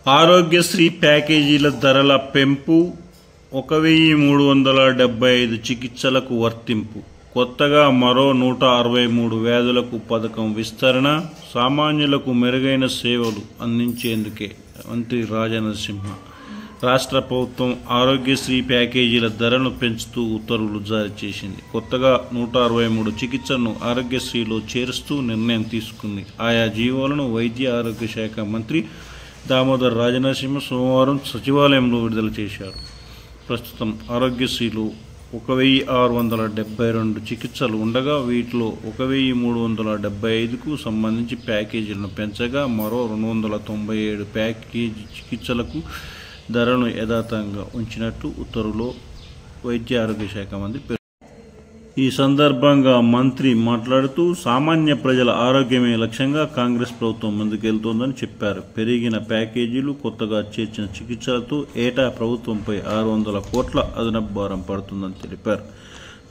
ఆరోగ్యశ్రీ ప్యాకేజీల ధరల పెంపు 1375 చికిత్సలకు వర్తింపు. కొత్తగా మరో 163 వ్యాధులకు పథకం విస్తరణ. సామాన్యులకు మెరుగైన సేవలు అందించేందుకే మంత్రి రాజనరసింహ. రాష్ట్ర ప్రభుత్వం ఆరోగ్యశ్రీ ప్యాకేజీల ధరను పెంచుతూ ఉత్తర్వులు జారీ చేసింది. కొత్తగా 163 చికిత్సలను ఆరోగ్యశ్రీలో చేరుస్తూ నిర్ణయం తీసుకుంది. ఆయా జీవోలను వైద్య ఆరోగ్య శాఖ మంత్రి దామోదర్ రాజనరసింహ సోమవారం సచివాలయంలో విడుదల చేశారు. ప్రస్తుతం ఆరోగ్యశ్రీలో 1672 చికిత్సలు ఉండగా వీటిలో 1375కు సంబంధించి ప్యాకేజీలను పెంచగా మరో 297 ప్యాకేజీ చికిత్సలకు ధరను యథాతథంగా ఉంచినట్టు ఉత్తర్వులో వైద్య ఆరోగ్య శాఖ మంత్రి ఈ సందర్భంగా మంత్రి మాట్లాడుతూ సామాన్య ప్రజల ఆరోగ్యమే లక్ష్యంగా కాంగ్రెస్ ప్రభుత్వం ముందుకెళ్తోందని చెప్పారు. పెరిగిన ప్యాకేజీలు, కొత్తగా చేర్చిన చికిత్సలతో ఏటా ప్రభుత్వంపై 600 కోట్ల అదనపు భారం పడుతుందని తెలిపారు.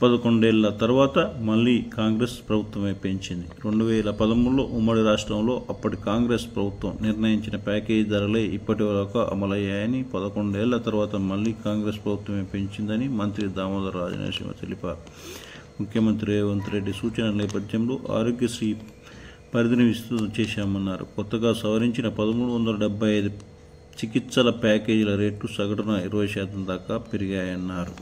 11 ఏళ్ల తర్వాత మళ్లీ కాంగ్రెస్ ప్రభుత్వమే పెంచింది. 2013లో ఉమ్మడి రాష్ట్రంలో అప్పటి కాంగ్రెస్ ప్రభుత్వం నిర్ణయించిన ప్యాకేజీ ధరలే ఇప్పటి వరకు అమలయ్యాయని, 11 ఏళ్ల తర్వాత మళ్లీ కాంగ్రెస్ ప్రభుత్వమే పెంచిందని మంత్రి దామోదర్ రాజనరసింహ తెలిపారు. ముఖ్యమంత్రి రేవంత్ రెడ్డి సూచనల నేపథ్యంలో ఆరోగ్యశ్రీ పరిధిని విస్తృతం చేశామన్నారు. కొత్తగా సవరించిన 1375 చికిత్సల ప్యాకేజీల రేట్లు సగటున 20% దాకా పెరిగాయన్నారు.